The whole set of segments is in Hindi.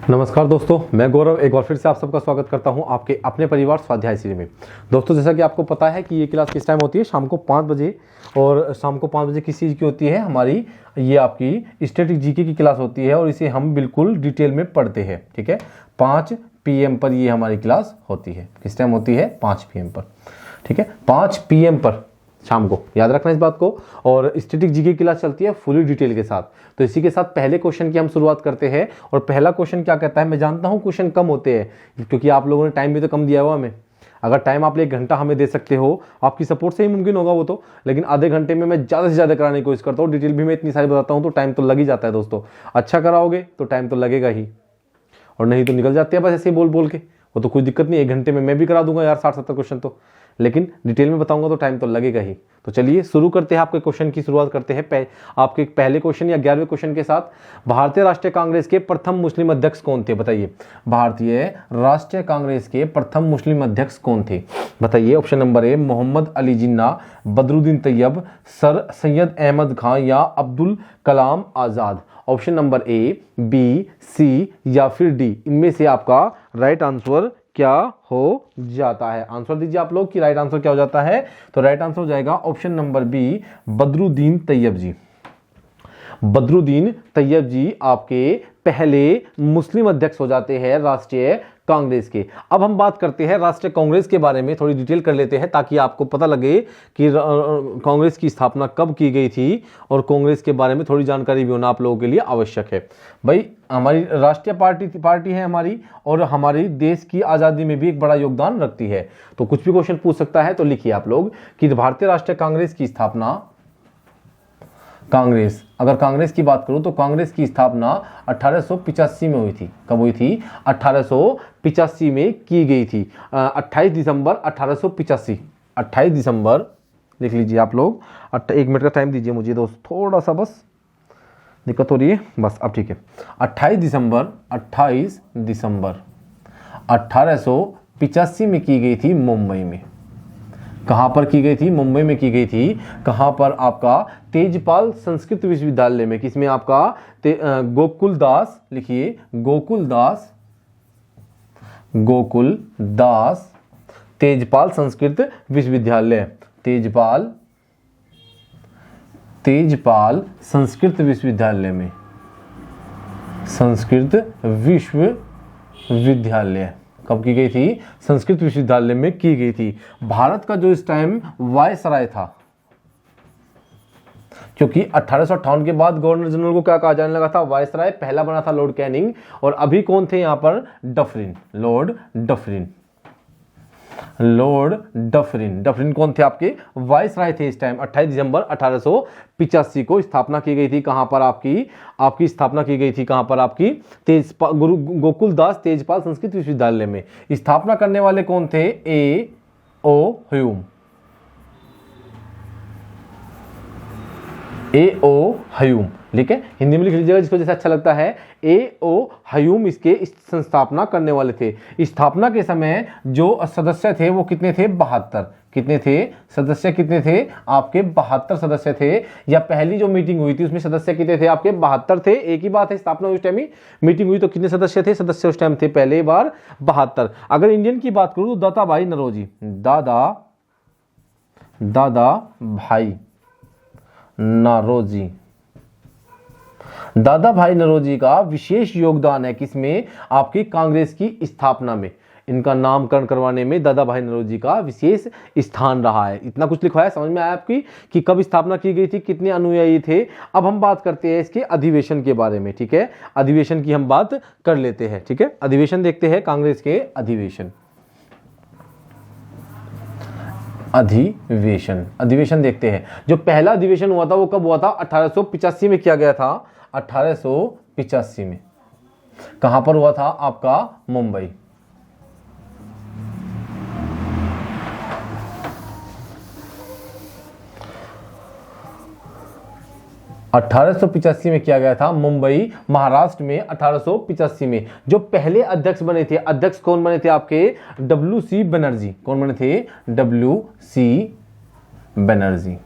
नमस्कार दोस्तों, मैं गौरव एक बार फिर से आप सबका स्वागत करता हूं आपके अपने परिवार स्वाध्याय सीरीज में। दोस्तों, जैसा कि आपको पता है कि ये क्लास किस टाइम होती है, शाम को 5 बजे। और शाम को 5 बजे किस चीज़ की होती है, हमारी ये आपकी स्टैटिक जीके की क्लास होती है और इसे हम बिल्कुल डिटेल में पढ़ते हैं। ठीक है, 5 PM पर ये हमारी क्लास होती है। किस टाइम होती है? 5 PM पर। ठीक है, 5 PM पर शाम को, याद रखना इस बात को। और स्टैटिक जीके की क्लास चलती है फुली डिटेल के साथ। तो इसी के साथ पहले क्वेश्चन की हम शुरुआत करते हैं। और पहला क्वेश्चन क्या कहता है, मैं जानता हूं क्वेश्चन कम होते हैं क्योंकि आप लोगों ने टाइम भी तो कम दिया हुआ हमें। अगर टाइम आप 1 घंटा हमें दे सकते हो, आपकी सपोर्ट से ही मुमकिन होगा वो तो, लेकिन आधे घंटे में मैं ज़्यादा से ज़्यादा कराने की कोशिश करता हूँ। डिटेल भी मैं इतनी सारी बताता हूँ तो टाइम तो लग ही जाता है दोस्तों। अच्छा कराओगे तो टाइम तो लगेगा ही, और नहीं तो निकल जाते हैं बस ऐसे ही बोल बोल के। वो तो कोई दिक्कत नहीं, 1 घंटे में मैं भी करा दूंगा यार 60-70 क्वेश्चन तो, लेकिन डिटेल में बताऊंगा तो टाइम तो लगेगा ही। तो चलिए शुरू करते हैं, आपके क्वेश्चन की शुरुआत करते हैं आपके पहले क्वेश्चन या 11वें क्वेश्चन के साथ। भारतीय राष्ट्रीय कांग्रेस के प्रथम मुस्लिम अध्यक्ष कौन थे? बताइए, भारतीय राष्ट्रीय कांग्रेस के प्रथम मुस्लिम अध्यक्ष कौन थे? बताइए। Option number A Mohammad Ali Jinnah, Badruddin Tayyab, sir Syed Ahmad Khan या Abdul Kalam Azad. Option number A, B, C या फिर डी, इनमें से आपका राइट आंसर क्या हो जाता है? आंसर दीजिए आप लोग कि राइट आंसर क्या हो जाता है। तो राइट आंसर हो जाएगा option number B, Badruddin Tyab ji. Badruddin Tyab ji आपके पहले मुस्लिम अध्यक्ष हो जाते हैं राष्ट्रीय कांग्रेस के। अब हम बात करते हैं राष्ट्रीय कांग्रेस के बारे में, थोड़ी डिटेल कर लेते हैं ताकि आपको पता लगे कि कांग्रेस की स्थापना कब की गई थी, और कांग्रेस के बारे में थोड़ी जानकारी भी होना आप लोगों के लिए आवश्यक है। भाई, हमारी राष्ट्रीय पार्टी है हमारी, और हमारी देश की आज़ादी में भी एक बड़ा योगदान रखती है। तो कुछ भी क्वेश्चन पूछ सकता है, तो लिखिए आप लोग कि भारतीय राष्ट्रीय कांग्रेस की स्थापना, अगर कांग्रेस की बात करूं तो कांग्रेस की स्थापना 1885 में हुई थी। कब हुई थी? 1885 में की गई थी। 28 दिसंबर 1885। 28 दिसंबर लिख लीजिए आप लोग। 1 मिनट का टाइम दीजिए मुझे दोस्त, थोड़ा सा बस दिक्कत हो रही है बस। अब ठीक है, 28 दिसंबर 1885 में की गई थी मुंबई में। कहां पर की गई थी? मुंबई में की गई थी। कहां पर? आपका तेजपाल संस्कृत विश्वविद्यालय में। किसमें? आपका गोकुलदास, लिखिए गोकुलदास तेजपाल संस्कृत विश्वविद्यालय। तेजपाल संस्कृत विश्वविद्यालय में, संस्कृत विश्वविद्यालय कब की गई थी? संस्कृत विश्वविद्यालय में की गई थी। भारत का जो इस टाइम वायसराय था, क्योंकि 1858 के बाद गवर्नर जनरल को क्या कहा जाने लगा था? वायसराय। पहला बना था लॉर्ड कैनिंग, और अभी कौन थे यहां पर? डफरिन, लॉर्ड डफरिन कौन थे? आपके वायसराय थे इस टाइम। 28 दिसंबर 1885 को स्थापना की गई थी। कहां पर आपकी स्थापना की गई थी? कहां पर आपकी? गुरु गोकुलदास तेजपाल संस्कृत विश्वविद्यालय में। स्थापना करने वाले कौन थे? A.O. ह्यूम। ठीक है, हिंदी में लिख लीजिएगा जिसको जैसे अच्छा लगता है। A.O. ह्यूम इसके संस्थापना करने वाले थे। स्थापना के समय जो सदस्य थे वो कितने थे? 72। कितने थे? सदस्य कितने थे? आपके 72 सदस्य थे। या पहली जो मीटिंग हुई थी उसमें सदस्य कितने थे? आपके 72 थे। एक ही बात है, स्थापना उस टाइम ही मीटिंग हुई तो कितने सदस्य थे? सदस्य उस टाइम थे पहले बार 72। अगर इंडियन की बात करूं तो दादा भाई नौरोजी, दादा भाई नौरोजी का विशेष योगदान है किसमें? आपकी कांग्रेस की स्थापना में। इनका नामकरण करवाने में दादा भाई नौरोजी का विशेष स्थान रहा है। इतना कुछ लिखवाया, समझ में आया आपकी कि कब स्थापना की गई थी, कितने अनुयायी थे। अब हम बात करते हैं इसके अधिवेशन के बारे में। ठीक है, अधिवेशन की हम बात कर लेते हैं। ठीक है, अधिवेशन देखते हैं, कांग्रेस के अधिवेशन देखते हैं। जो पहला अधिवेशन हुआ था वो कब हुआ था? 1885 में किया गया था। 1885 में कहां पर हुआ था? आपका मुंबई। 1885 में किया गया था मुंबई महाराष्ट्र में। 1885 में जो पहले अध्यक्ष बने थे, अध्यक्ष कौन बने थे? आपके WC बनर्जी। कौन बने थे? WC बनर्जी।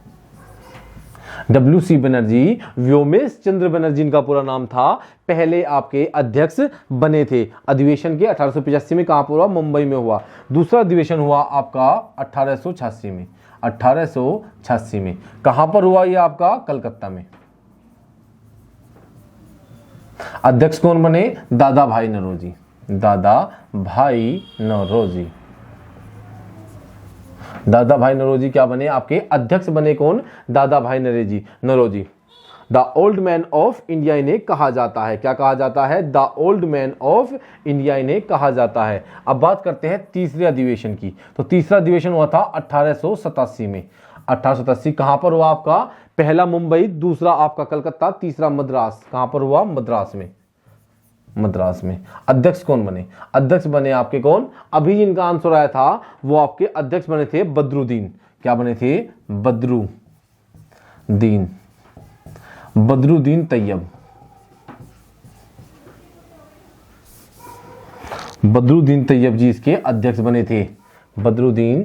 WC बनर्जी, व्योमेश चंद्र बनर्जी इनका पूरा नाम था, पहले आपके अध्यक्ष बने थे। अधिवेशन के 1885 में कहां पर हुआ? मुंबई में हुआ। दूसरा अधिवेशन हुआ आपका 1886 में। 1886 में कहां पर हुआ? ये आपका कलकत्ता में। अध्यक्ष कौन बने? दादा भाई नौरोजी। दादा भाई नौरोजी। दादा भाई नौरोजी क्या बने? आपके अध्यक्ष बने। कौन? Dadabhai Naoroji. The old man of India इन्हें कहा जाता है। क्या कहा जाता है? The old man of India इन्हें कहा जाता है। अब बात करते हैं तीसरे अधिवेशन की। तो तीसरा अधिवेशन हुआ था 1887 में। 1887 कहां पर हुआ आपका? पहला मुंबई, दूसरा आपका कलकत्ता, तीसरा मद्रास। कहां पर हुआ? मद्रास में। मद्रास में। अध्यक्ष कौन बने? अध्यक्ष बने आपके कौन? अभी जिनका आंसर आया था वो आपके अध्यक्ष बने थे बदरुद्दीन। क्या बने थे? बदरुद्दीन तैयब। बदरुद्दीन तैयब जी इसके अध्यक्ष बने थे। बदरुद्दीन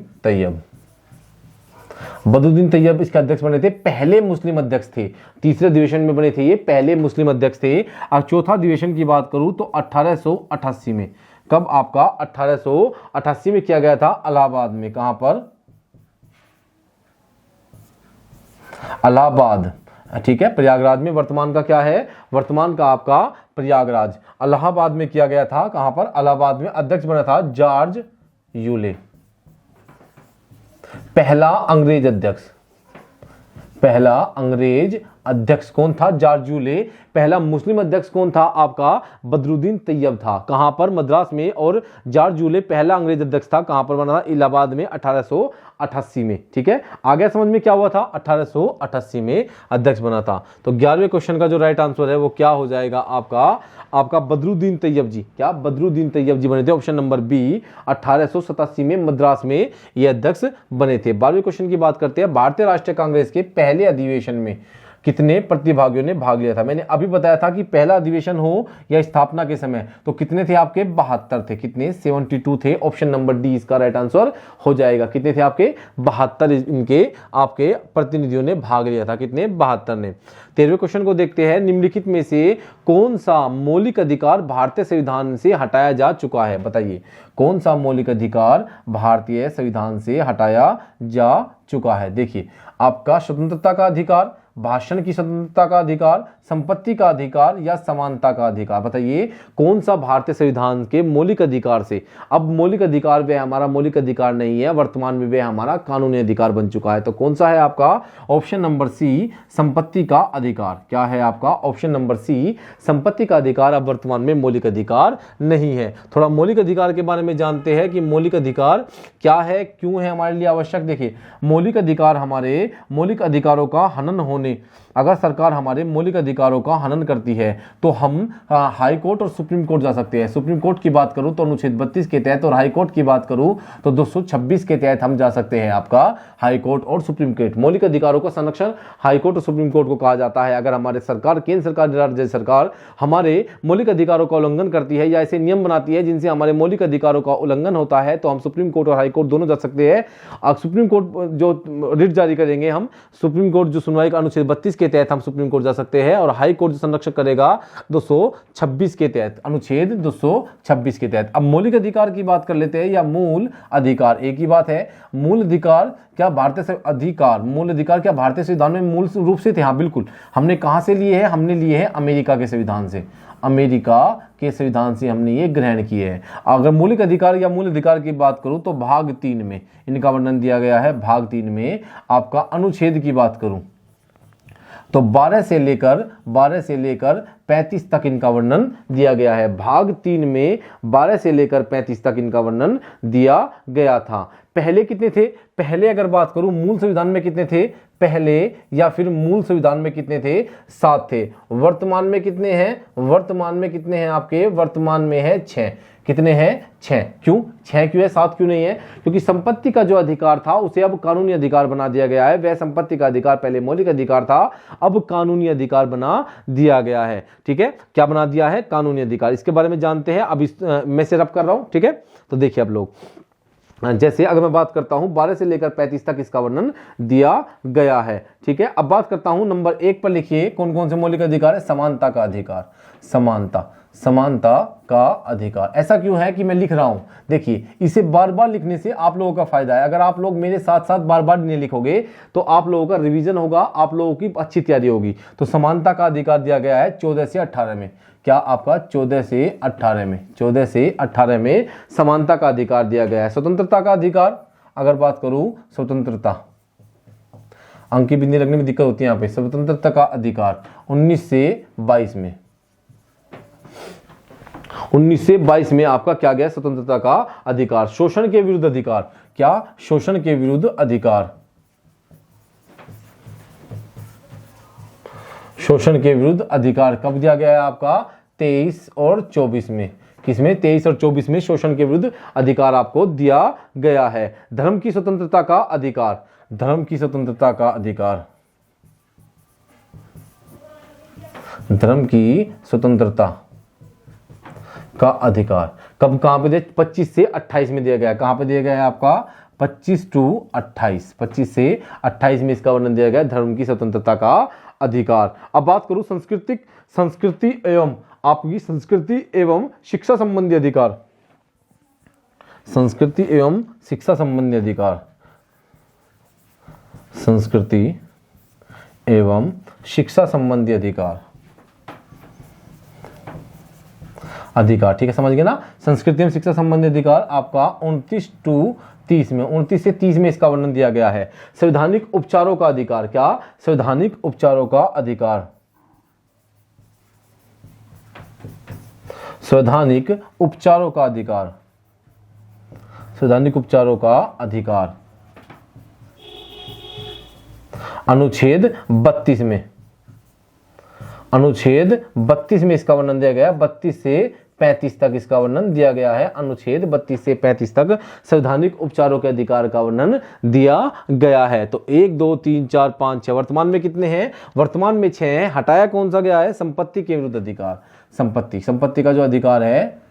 तैयब इसके अध्यक्ष बने थे। पहले मुस्लिम अध्यक्ष थे। तीसरे अधिवेशन में बने थे ये, पहले मुस्लिम अध्यक्ष थे। और चौथा अधिवेशन की बात करूं तो 1888 में। कब? आपका 1888 में किया गया था इलाहाबाद में। कहां पर? इलाहाबाद, ठीक है, प्रयागराज में। वर्तमान का क्या है? वर्तमान का आपका प्रयागराज। इलाहाबाद में किया गया था। कहां पर? इलाहाबाद में। अध्यक्ष बना था जॉर्ज यूले। पहला अंग्रेज अध्यक्ष कौन था? George Yule. पहला मुस्लिम अध्यक्ष कौन था? आपका बदरुद्दीन तैयब था। कहां पर? मद्रास में। और जॉर्ज यूले पहला अंग्रेज अध्यक्ष था। कहां पर बना था? इलाहाबाद में, 1888 में। ठीक है, आगे समझ में क्या हुआ था? 1888 में अध्यक्ष बना था। तो 11वें क्वेश्चन का जो राइट आंसर है वो क्या हो जाएगा? आपका बदरुद्दीन तैयब जी। क्या? बदरुद्दीन तैयब जी बने थे। ऑप्शन नंबर बी, 1887 में मद्रास में ये अध्यक्ष बने थे। 12वें क्वेश्चन की बात करते हैं। भारतीय राष्ट्रीय कांग्रेस के पहले अधिवेशन में कितने प्रतिभागियों ने भाग लिया था? मैंने अभी बताया था कि पहला अधिवेशन हो या स्थापना के समय तो कितने थे आपके? 72 थे। कितने? 72 थे। ऑप्शन नंबर डी इसका राइट आंसर हो जाएगा। कितने थे आपके? 72 इनके आपके प्रतिनिधियों ने भाग लिया था। कितने? 72 ने। 13वें क्वेश्चन को देखते हैं। निम्नलिखित में से कौन सा मौलिक अधिकार भारतीय संविधान से हटाया जा चुका है? बताइए, कौन सा मौलिक अधिकार भारतीय संविधान से हटाया जा चुका है? देखिए, आपका स्वतंत्रता का अधिकार, भाषण की स्वतंत्रता का अधिकार, संपत्ति का अधिकार या समानता का अधिकार। बताइए कौन सा भारतीय संविधान के मौलिक अधिकार से? अब मौलिक अधिकार वे हमारा मौलिक अधिकार नहीं है, वर्तमान में वे हमारा कानूनी अधिकार बन चुका है। तो कौन सा है आपका? ऑप्शन नंबर सी, संपत्ति का अधिकार। क्या है आपका? ऑप्शन नंबर सी, संपत्ति का अधिकार अब वर्तमान में मौलिक अधिकार नहीं है। थोड़ा मौलिक अधिकार के बारे में जानते हैं कि मौलिक अधिकार क्या है, क्यों है हमारे लिए आवश्यक। देखिए, मौलिक अधिकार हमारे मौलिक अधिकारों का हनन होने, अगर सरकार हमारे मौलिक अधिकारों का हनन करती है तो हम हाई कोर्ट और सुप्रीम कोर्ट जा सकते हैं। सुप्रीम कोर्ट की बात करूं तो अनुच्छेद 32 के तहत, और हाई कोर्ट की बात करूं तो 226 के तहत हम जा सकते हैं आपका हाई कोर्ट और सुप्रीम कोर्ट। मौलिक अधिकारों का संरक्षण हाई कोर्ट और सुप्रीम कोर्ट को कहा जाता है। अगर हमारे सरकार, केंद्र सरकार, राज्य सरकार हमारे मौलिक अधिकारों का उल्लंघन करती है या ऐसे नियम बनाती है जिनसे हमारे मौलिक अधिकारों का उल्लंघन होता है तो हम सुप्रीम कोर्ट और हाई कोर्ट दोनों जा सकते हैं। सुप्रीम कोर्ट जो रिट जारी करेंगे, हम सुप्रीम कोर्ट जो सुनवाई का अनुच्छेद 32 के तहत हम सुप्रीम कोर्ट जा सकते हैं, और हाई कोर्ट जो संरक्षण करेगा 226 के तहत, अनुच्छेद 226 के तहत। अब मौलिक अधिकार की बात कर लेते हैं या मूल अधिकार, एक ही बात है। मूल अधिकार क्या भारतीय अधिकार, मूल अधिकार क्या भारतीय संविधान में मूल रूप से थे? हाँ बिल्कुल। हमने कहां से लिए हैं? हमने लिए हैं अमेरिका के संविधान से। अमेरिका के संविधान से हमने ये ग्रहण किए हैं। अगर मौलिक अधिकार या मूल अधिकार की बात करूं तो भाग 3 में इनका वर्णन दिया गया है। भाग 3 में आपका अनुच्छेद की बात करूं तो 12 से लेकर 35 तक इनका वर्णन दिया गया है। भाग 3 में 12 से लेकर 35 तक इनका वर्णन दिया गया था। पहले कितने थे? पहले अगर बात करूं मूल संविधान में कितने थे पहले, या फिर मूल संविधान में कितने थे? 7 थे। वर्तमान में कितने हैं? वर्तमान में कितने हैं आपके? वर्तमान में है 6। कितने हैं? 6। क्यों 6 क्यों है, 7 क्यों नहीं है? क्योंकि संपत्ति का जो अधिकार था उसे अब कानूनी अधिकार बना दिया गया है। वह संपत्ति का अधिकार पहले मौलिक अधिकार था, अब कानूनी अधिकार बना दिया गया है। ठीक है, क्या बना दिया है? कानूनी अधिकार। इसके बारे में जानते हैं। अब मैं से रब कर रहा हूं। ठीक है, तो देखिए आप लोग, जैसे अगर मैं बात करता हूं 12 से लेकर 35 तक इसका वर्णन दिया गया है। ठीक है, अब बात करता हूं नंबर 1 पर लिखिए कौन कौन से मौलिक अधिकार है। समानता का अधिकार, समानता का अधिकार। ऐसा क्यों है कि मैं लिख रहा हूं, देखिए इसे बार बार लिखने से आप लोगों का फायदा है। अगर आप लोग मेरे साथ साथ बार बार नहीं लिखोगे तो आप लोगों का रिवीजन होगा, आप लोगों की अच्छी तैयारी होगी। तो समानता का अधिकार दिया गया है 14 से 18 में। क्या आपका 14 से 18 में, 14 से 18 में समानता का अधिकार दिया गया है। स्वतंत्रता का अधिकार, अगर बात करूं स्वतंत्रता, अंक की बिंदी लगने में दिक्कत होती है यहाँ पे। स्वतंत्रता का अधिकार 19 से 22 में, 19 से 22 में आपका क्या गया, स्वतंत्रता का अधिकार। शोषण के विरुद्ध अधिकार, क्या शोषण के विरुद्ध अधिकार, शोषण के विरुद्ध अधिकार कब दिया गया है आपका 23 और 24 में। किसमें, 23 और 24 में शोषण के विरुद्ध अधिकार आपको दिया गया है। धर्म की स्वतंत्रता का अधिकार, धर्म की स्वतंत्रता का अधिकार, धर्म की स्वतंत्रता का अधिकार कब कहां पे दिया, 25 से 28 में दिया गया है। कहां पे दिया गया है आपका 25 टू 28, 25 से 28 में इसका वर्णन दिया गया है, धर्म की स्वतंत्रता का अधिकार। अब बात करूं संस्कृति एवं आपकी संस्कृति एवं शिक्षा संबंधी अधिकार, संस्कृति एवं शिक्षा संबंधी अधिकार, संस्कृति एवं शिक्षा संबंधी अधिकार, ठीक है, समझ गए ना। संस्कृति एवं शिक्षा संबंधी अधिकार आपका 29 टू 30 में, 29 से 30 में इसका वर्णन दिया गया है। संवैधानिक उपचारों का अधिकार, क्या संवैधानिक उपचारों का अधिकार, संवैधानिक उपचारों का अधिकार, संवैधानिक उपचारों का अधिकार अनुच्छेद 32 में, अनुच्छेद 32 में इसका वर्णन दिया गया है। 32 से 35 तक इसका वर्णन दिया गया है। अनुच्छेद 32 से 35 तक संवैधानिक उपचारों के अधिकार का वर्णन दिया गया है। तो 1 2 3 4 5 6, वर्तमान में कितने हैं, वर्तमान में 6 हैं। हटाया कौन सा गया है, संपत्ति के विरुद्ध अधिकार। संपत्ति का जो अधिकार है,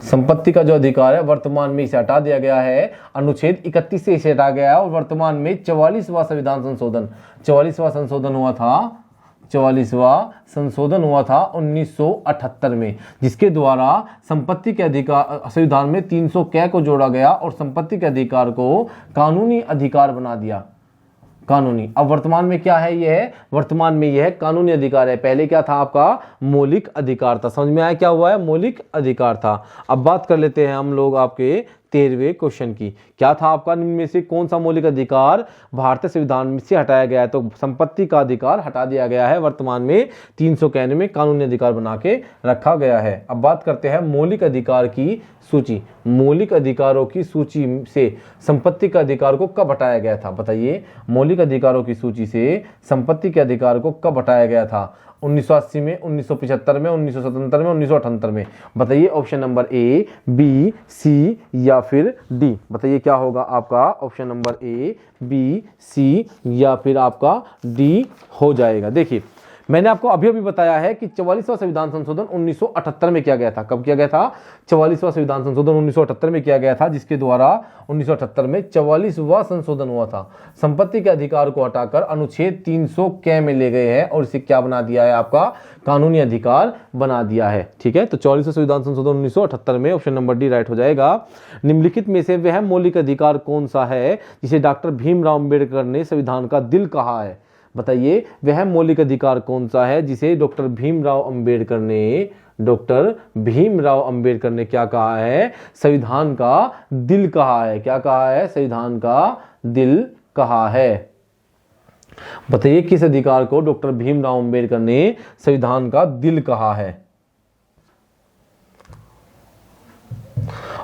संपत्ति का जो अधिकार है वर्तमान में इसे हटा दिया गया है। अनुच्छेद 31 से इसे हटा गया है और वर्तमान में 44वां संविधान संशोधन, 44वां संशोधन हुआ था, 44वां संशोधन हुआ था 1978 में, जिसके द्वारा संपत्ति के अधिकार, संविधान में 300 क को जोड़ा गया और संपत्ति के अधिकार को कानूनी अधिकार बना दिया। कानूनी, अब वर्तमान में क्या है, यह वर्तमान में यह कानूनी अधिकार है। पहले क्या था आपका, मौलिक अधिकार था। समझ में आया क्या हुआ है, मौलिक अधिकार था। अब बात कर लेते हैं हम लोग आपके 13वें क्वेश्चन की। क्या था आपका, निम्न में से कौन सा मौलिक अधिकार भारतीय संविधान से हटाया गया है। तो संपत्ति का अधिकार हटा दिया गया है, वर्तमान में 300 कहने में कानूनी अधिकार बना के रखा गया है। अब बात करते हैं मौलिक अधिकार की सूची। मौलिक अधिकारों की सूची से संपत्ति के अधिकार को कब हटाया गया था, बताइए। मौलिक अधिकारों की सूची से संपत्ति के अधिकार को कब हटाया गया था, 1980 में, 1975 में, 1977 में, 1978 में। बताइए option number A, B, C या फिर डी। बताइए क्या होगा आपका, option number A, B, C या फिर आपका डी हो जाएगा। देखिए मैंने आपको अभी बताया है कि 44वां संविधान संशोधन 1978 में किया गया था। कब किया गया था, 44वां संविधान संशोधन 1978 में किया गया था, जिसके द्वारा 1978 में 44वां संशोधन हुआ था। संपत्ति के अधिकार को हटाकर अनुच्छेद 300 क में ले गए हैं और इसे क्या बना दिया है, आपका कानूनी अधिकार बना दिया है। ठीक है, तो 44वां संविधान संशोधन 1978 में, ऑप्शन नंबर डी राइट हो जाएगा। निम्नलिखित में से वह मौलिक अधिकार कौन सा है जिसे डॉक्टर भीमराव अम्बेडकर ने संविधान का दिल कहा है। बताइए वह मौलिक अधिकार कौन सा है जिसे डॉक्टर भीमराव अंबेडकर ने क्या कहा है, संविधान का दिल कहा है। क्या कहा है, संविधान का दिल कहा है। बताइए किस अधिकार को डॉक्टर भीमराव अंबेडकर ने संविधान का दिल कहा है।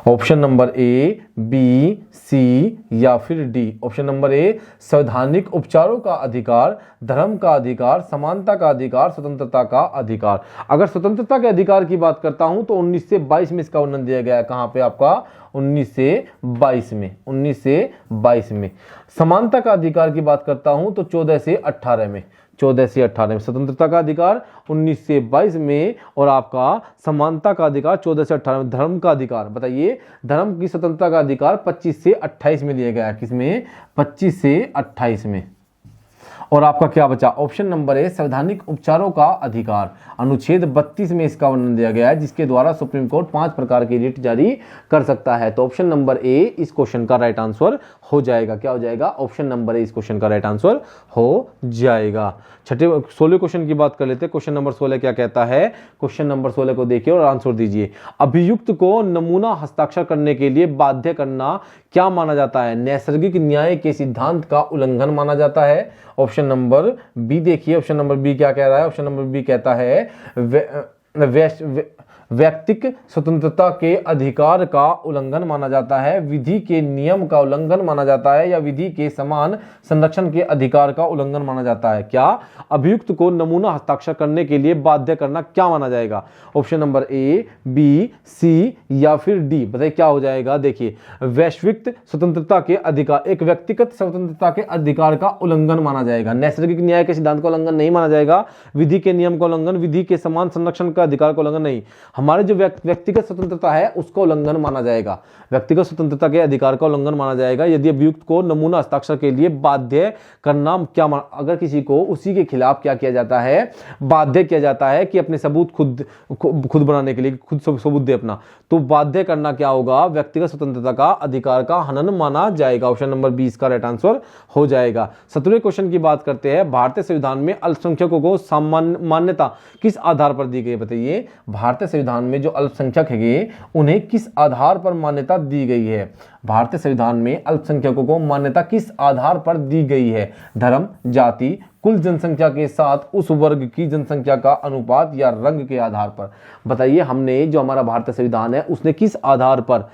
Option number A, B, C या फिर डी। ऑप्शन नंबर ए, संवैधानिक उपचारों का अधिकार, धर्म का अधिकार, समानता का अधिकार, स्वतंत्रता का अधिकार। अगर स्वतंत्रता के अधिकार की बात करता हूं तो 19 से 22 में इसका वर्णन दिया गया है। कहां पे आपका 19 से 22 में, 19 से 22 में। समानता का अधिकार की बात करता हूं तो 14 से 18 में, 14 से 18 में। स्वतंत्रता का अधिकार 19 से 22 में और आपका समानता का अधिकार 14 से 18 में। धर्म का अधिकार बताइए, धर्म की स्वतंत्रता का अधिकार 25 से 28 में दिया गया है। किसमें? 25 से 28 में। और आपका क्या बचा? ऑप्शन नंबर ए, संवैधानिक उपचारों का अधिकार। अनुच्छेद 32 में इसका वर्णन दिया गया है, जिसके द्वारा सुप्रीम कोर्ट 5 प्रकार की रिट जारी कर सकता है। तो ऑप्शन नंबर ए इस क्वेश्चन का राइट आंसर हो जाएगा। क्या हो जाएगा? ऑप्शन नंबर ए इस क्वेश्चन का राइट आंसर हो जाएगा। छठे 16 क्वेश्चन की बात कर लेते हैं। क्वेश्चन नंबर 16 क्या कहता है? क्वेश्चन नंबर 16 को देखिए और आंसर दीजिए। अभियुक्त को नमूना हस्ताक्षर करने के लिए बाध्य करना क्या माना जाता है? नैसर्गिक न्याय के सिद्धांत का उल्लंघन माना जाता है। ऑप्शन नंबर बी देखिए, ऑप्शन नंबर बी क्या कह रहा है? ऑप्शन नंबर बी कहता है व्यक्तिक स्वतंत्रता के अधिकार का उल्लंघन माना जाता है, विधि के नियम का उल्लंघन माना जाता है, या विधि के समान संरक्षण के अधिकार का उल्लंघन माना जाता है। क्या अभियुक्त को नमूना हस्ताक्षर करने के लिए बाध्य करना क्या माना जाएगा? Option number A, B, C या फिर डी। बताइए क्या हो जाएगा? देखिए, वैश्विक स्वतंत्रता के अधिकार, एक व्यक्तिगत स्वतंत्रता के अधिकार का उल्लंघन माना जाएगा। नैसर्गिक न्याय के सिद्धांत का उल्लंघन नहीं माना जाएगा, विधि के नियम का उल्लंघन, विधि के समान संरक्षण का अधिकार का उल्लंघन नहीं। हमारे जो व्यक्तिगत स्वतंत्रता है उसका उल्लंघन माना जाएगा, व्यक्तिगत स्वतंत्रता के अधिकार का उल्लंघन माना जाएगा यदि अभियुक्त को नमूना हस्ताक्षर के लिए बाध्य करना क्या अगर किसी को उसी के खिलाफ क्या किया जाता है? बाध्य किया जाता है कि अपने सबूत खुद बनाने के लिए खुद सबूत दे अपना, तो बाध्य करना क्या होगा? व्यक्तिगत स्वतंत्रता का अधिकार का हनन माना जाएगा। ऑप्शन नंबर 20 का राइट आंसर हो जाएगा। 17वें क्वेश्चन की बात करते हैं। भारतीय संविधान में अल्पसंख्यकों को मान्यता किस आधार पर दी गई? बताइए, भारतीय संविधान में जो अल्पसंख्यक है उन्हें किस आधार पर मान्यता दी गई है? भारतीय संविधान में अल्पसंख्यकों को मान्यता किस आधार पर दी गई है? धर्म, जाति, कुल जनसंख्या के साथ उस वर्ग की जनसंख्या का अनुपात या रंग के आधार पर? बताइए, हमने जो हमारा भारतीय संविधान है उसने किस आधार पर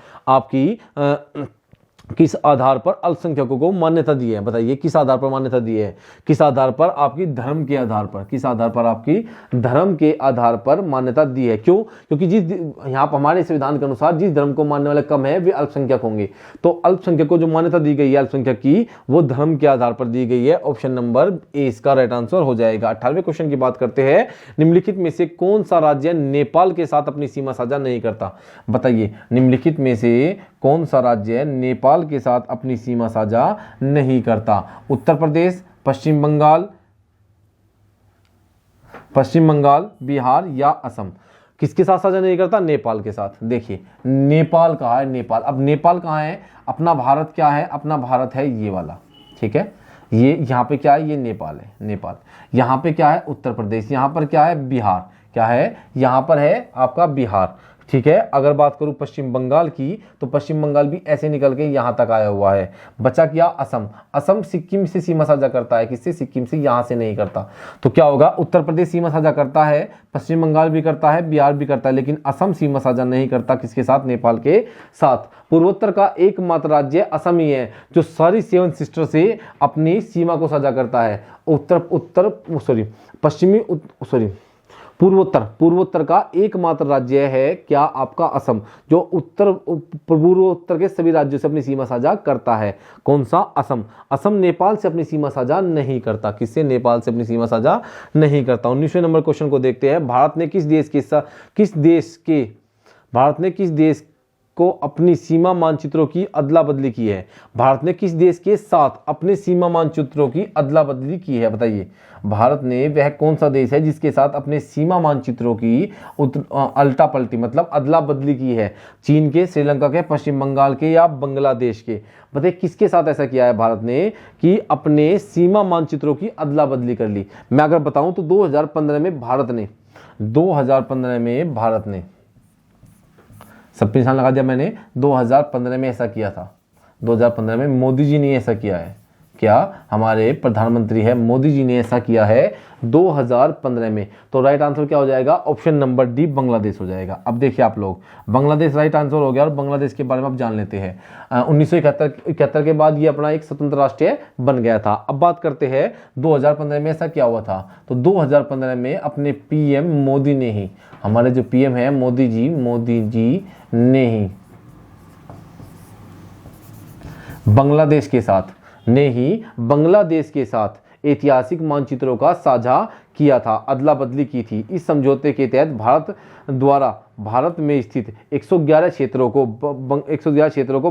किस आधार पर अल्पसंख्यकों को मान्यता दी है? बताइए, किस आधार पर मान्यता दी है? किस आधार पर? आपकी धर्म के आधार पर। किस आधार पर? आपकी धर्म के आधार पर मान्यता दी है। क्यों? क्योंकि जिस यहाँ पर हमारे संविधान के अनुसार जिस धर्म को मानने वाले कम है वे अल्पसंख्यक होंगे, तो अल्पसंख्यक को जो मान्यता दी गई है अल्पसंख्यक की, वो धर्म के आधार पर दी गई है। ऑप्शन नंबर ए इसका राइट आंसर हो जाएगा। 18वें क्वेश्चन की बात करते हैं। निम्नलिखित में से कौन सा राज्य नेपाल के साथ अपनी सीमा साझा नहीं करता? बताइए, निम्नलिखित में से कौन सा राज्य नेपाल के साथ अपनी सीमा साझा नहीं करता? उत्तर प्रदेश, पश्चिम बंगाल, बिहार या असम? किसके साथ साझा नहीं करता? नेपाल के साथ। देखिए, नेपाल कहाँ है? नेपाल। अब नेपाल कहाँ है? अपना भारत क्या है? अपना भारत है ये वाला, ठीक है। ये यहाँ पे क्या है? ये नेपाल है, नेपाल। यहाँ पे क्या है? उत्तर प्रदेश। यहाँ पर क्या है? बिहार। क्या है? यहाँ पर है आपका बिहार, ठीक है। अगर बात करूं पश्चिम बंगाल की, तो पश्चिम बंगाल भी ऐसे निकल के यहां तक आया हुआ है। बचा क्या? असम। असम सिक्किम से सीमा साझा करता है। किससे? सिक्किम से। यहां से नहीं करता। तो क्या होगा? उत्तर प्रदेश सीमा साझा करता है, पश्चिम बंगाल भी करता है, बिहार भी करता है, लेकिन असम सीमा साझा नहीं करता। किसके साथ? नेपाल के साथ। पूर्वोत्तर का एकमात्र राज्य असम ही है जो सारी 7 सिस्टर से अपनी सीमा को साझा करता है। पूर्वोत्तर का एकमात्र राज्य है क्या? आपका असम, जो पूर्वोत्तर के सभी राज्यों से अपनी सीमा साझा करता है। कौन सा? असम। असम नेपाल से अपनी सीमा साझा नहीं करता। किससे? नेपाल से अपनी सीमा साझा नहीं करता। 19वें नंबर क्वेश्चन को देखते हैं। भारत ने किस देश को अपनी सीमा मानचित्रों की अदला बदली की है? भारत ने किस देश के साथ अपने सीमा मानचित्रों की अदला बदली की है? बताइए, भारत ने वह कौन सा देश है जिसके साथ अपने सीमा मानचित्रों की अल्टा पलटी मतलब अदला बदली की है? चीन के, श्रीलंका के, पश्चिम बंगाल के या बांग्लादेश के? बताइए, किसके साथ ऐसा किया है भारत ने कि अपने सीमा मानचित्रों की अदला बदली कर ली? मैं अगर बताऊं तो 2015 में भारत ने सब पे निशान लगा दिया मैंने। 2015 में ऐसा किया था। 2015 में मोदी जी ने ऐसा किया है। क्या? हमारे प्रधानमंत्री है मोदी जी ने ऐसा किया है 2015 में। तो राइट आंसर क्या हो जाएगा? ऑप्शन नंबर डी, बांग्लादेश हो जाएगा। अब देखिए आप लोग, बांग्लादेश राइट आंसर हो गया और बांग्लादेश के बारे में आप जान लेते हैं। 1971 के बाद ये अपना एक स्वतंत्र राष्ट्र बन गया था। अब बात करते हैं 2015 में ऐसा क्या हुआ था। तो 2015 में अपने पीएम मोदी ने ही, हमारे जो पीएम है मोदी जी ने ही बांग्लादेश के साथ ने ही बांग्लादेश के साथ ऐतिहासिक मानचित्रों का साझा किया था, अदला बदली की थी। इस समझौते के तहत भारत द्वारा भारत में स्थित 111 क्षेत्रों को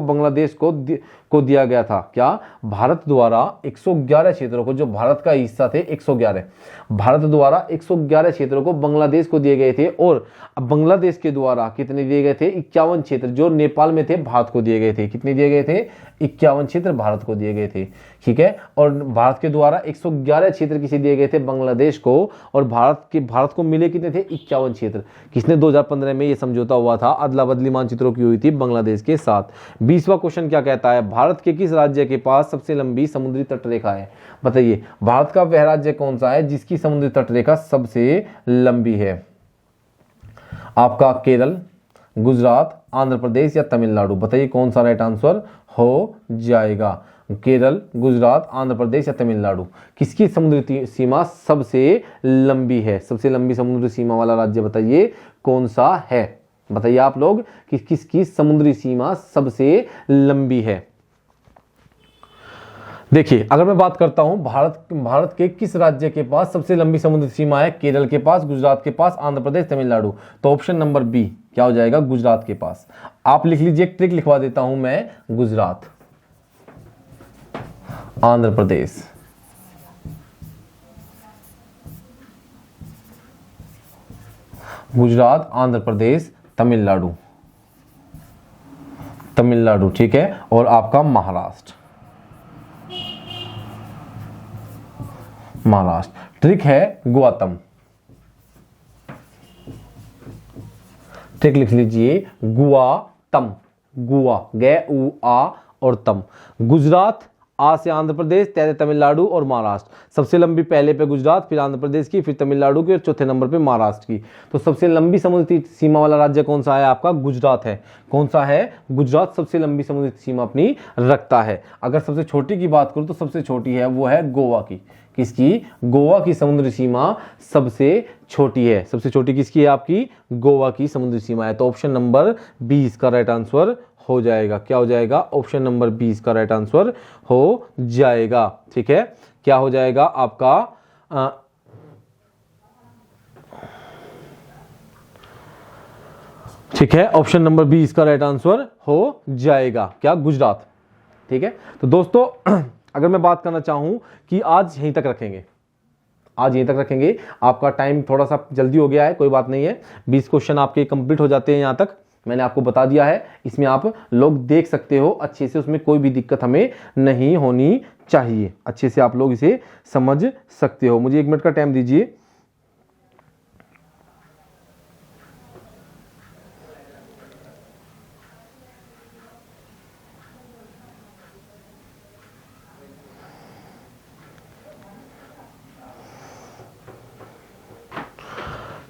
बांग्लादेश को दिया गया था। क्या? भारत द्वारा 111 क्षेत्रों को, जो भारत का हिस्सा थे 111, भारत द्वारा 111 क्षेत्रों को बांग्लादेश को दिए गए थे। और बांग्लादेश के द्वारा कितने दिए गए थे? 51 क्षेत्र जो नेपाल में थे भारत को दिए गए थे। कितने दिए गए थे? 51 क्षेत्र भारत को दिए गए थे। ठीक है, और भारत के द्वारा 111 क्षेत्र किसे दिए गए थे? बांग्लादेश को। और भारत को मिले कितने थे? 51 क्षेत्र। किसने? 2015 में ये समझौता हुआ था, अदला बदली मानचित्रों की हुई थी बांग्लादेश के साथ। 20वां क्वेश्चन क्या कहता है? भारत के किस राज्य के पास सबसे लंबी समुद्री तटरेखा है? बताइए, भारत का वह राज्य कौन सा है जिसकी समुद्री तटरेखा सबसे लंबी है? आपका केरल, गुजरात, आंध्र प्रदेश या तमिलनाडु? बताइए कौन सा राइट आंसर हो जाएगा? केरल, गुजरात, आंध्र प्रदेश या तमिलनाडु? किसकी समुद्री सीमा सबसे लंबी है? सबसे लंबी समुद्री सीमा वाला राज्य बताइए कौन सा है? बताइए आप लोग कि किसकी समुद्री सीमा सबसे लंबी है? देखिए, अगर मैं बात करता हूं भारत के किस राज्य के पास सबसे लंबी समुद्री सीमा है? केरल के पास, गुजरात के पास, आंध्र प्रदेश, तमिलनाडु। तो ऑप्शन नंबर बी क्या हो जाएगा? गुजरात के पास। आप लिख लीजिए, एक ट्रिक लिखवा देता हूं मैं, गुजरात, आंध्र प्रदेश, गुजरात, आंध्र प्रदेश, तमिलनाडु, ठीक है, और आपका महाराष्ट्र। ट्रिक है गुआतम। ट्रिक लिख लीजिए, गुआतम, गुआ, गे उ आ और तम। गुजरात, आ से आंध्र प्रदेश, तै से तमिलनाडु और महाराष्ट्र। सबसे लंबी पहले पे गुजरात, फिर आंध्र प्रदेश की, फिर तमिलनाडु की और चौथे नंबर पे महाराष्ट्र की। तो सबसे लंबी समुद्री सीमा वाला राज्य कौन सा है? आपका गुजरात है। कौन सा है? गुजरात सबसे लंबी समुद्री सीमा अपनी रखता है। अगर सबसे छोटी की बात करूं तो सबसे छोटी है वो है गोवा की। किसकी? गोवा की समुद्री सीमा सबसे छोटी है। सबसे छोटी किसकी है? आपकी गोवा की समुद्री सीमा है। तो ऑप्शन नंबर 20 का राइट आंसर हो जाएगा। क्या हो जाएगा? ऑप्शन नंबर 20 का राइट आंसर हो जाएगा। ठीक है, क्या हो जाएगा आपका? ठीक है, ऑप्शन नंबर 20 का राइट आंसर हो जाएगा। क्या? गुजरात। ठीक है, तो दोस्तों अगर मैं बात करना चाहूं कि आज यहीं तक रखेंगे, आपका टाइम थोड़ा सा जल्दी हो गया है, कोई बात नहीं है। 20 क्वेश्चन आपके कंप्लीट हो जाते हैं। यहां तक मैंने आपको बता दिया है, इसमें आप लोग देख सकते हो अच्छे से, उसमें कोई भी दिक्कत हमें नहीं होनी चाहिए। अच्छे से आप लोग इसे समझ सकते हो। मुझे 1 मिनट का टाइम दीजिए।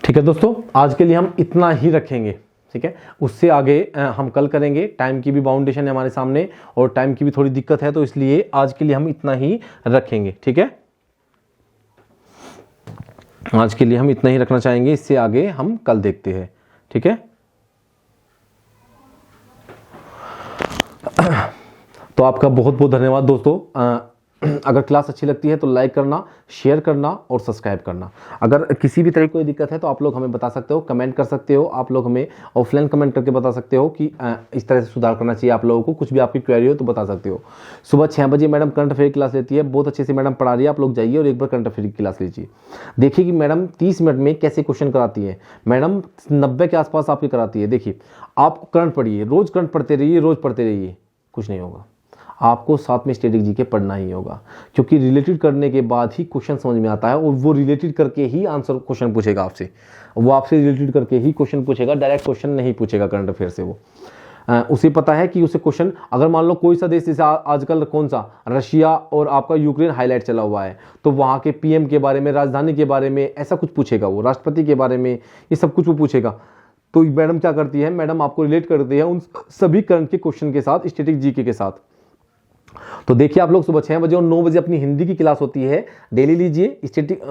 ठीक है दोस्तों, आज के लिए हम इतना ही रखेंगे। ठीक है, उससे आगे हम कल करेंगे। टाइम की भी बाउंडेशन है हमारे सामने और टाइम की भी थोड़ी दिक्कत है, तो इसलिए आज के लिए हम इतना ही रखेंगे। ठीक है, आज के लिए हम इतना ही रखना चाहेंगे, इससे आगे हम कल देखते हैं। ठीक है, तो आपका बहुत बहुत धन्यवाद दोस्तों। अगर क्लास अच्छी लगती है तो लाइक करना, शेयर करना और सब्सक्राइब करना। अगर किसी भी तरह की कोई दिक्कत है तो आप लोग हमें बता सकते हो, कमेंट कर सकते हो। आप लोग हमें ऑफलाइन कमेंट करके बता सकते हो कि इस तरह से सुधार करना चाहिए आप लोगों को। कुछ भी आपकी क्वेरी हो तो बता सकते हो। सुबह 6 बजे मैडम करंट अफेयर क्लास लेती है, बहुत अच्छे से मैडम पढ़ा रही है। आप लोग जाइए और एक बार करंट अफेयर की क्लास लीजिए, देखिए कि मैडम 30 मिनट में कैसे क्वेश्चन कराती है। मैडम 90 के आसपास आपकी कराती है। देखिए, आप करंट पढ़िए, रोज करंट पढ़ते रहिए, कुछ नहीं होगा। आपको साथ में स्टैटिक जीके पढ़ना ही होगा, क्योंकि रिलेटेड करने के बाद ही क्वेश्चन समझ में आता है और वो रिलेटेड करके ही आंसर क्वेश्चन पूछेगा आपसे। वो आपसे रिलेटेड करके ही क्वेश्चन पूछेगा, डायरेक्ट क्वेश्चन नहीं पूछेगा करंट अफेयर से। वो उसे पता है कि उसे क्वेश्चन, अगर मान लो कोई सा देश जैसे आजकल कौन सा रशिया और आपका यूक्रेन हाईलाइट चला हुआ है, तो वहाँ के पीएम के बारे में, राजधानी के बारे में ऐसा कुछ पूछेगा, वो राष्ट्रपति के बारे में, ये सब कुछ वो पूछेगा। तो मैडम क्या करती है? मैडम आपको रिलेट करती है उन सभी करंट के क्वेश्चन के साथ, स्टैटिक जीके के साथ। तो देखिए आप लोग सुबह 6 बजे और 9 बजे अपनी हिंदी की क्लास होती है, डेली लीजिए। स्टेटिक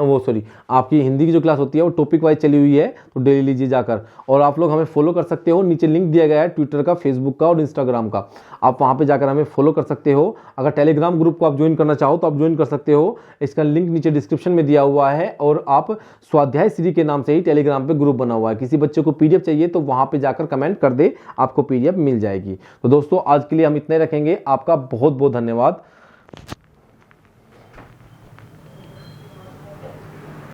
आपकी हिंदी की जो क्लास होती है वो टॉपिक वाइज चली हुई है, तो डेली लीजिए जाकर। और आप लोग हमें फॉलो कर सकते हो, नीचे लिंक दिया गया है ट्विटर का, फेसबुक का और इंस्टाग्राम का, आप वहाँ पे जाकर हमें फॉलो कर सकते हो। अगर टेलीग्राम ग्रुप को आप ज्वाइन करना चाहो तो आप ज्वाइन कर सकते हो, इसका लिंक नीचे डिस्क्रिप्शन में दिया हुआ है। और आप स्वाध्याय श्री के नाम से ही टेलीग्राम पे ग्रुप बना हुआ है, किसी बच्चे को पीडीएफ चाहिए तो वहाँ पे जाकर कमेंट कर दे, आपको पीडीएफ मिल जाएगी। तो दोस्तों आज के लिए हम इतने रखेंगे, आपका बहुत बहुत धन्यवाद।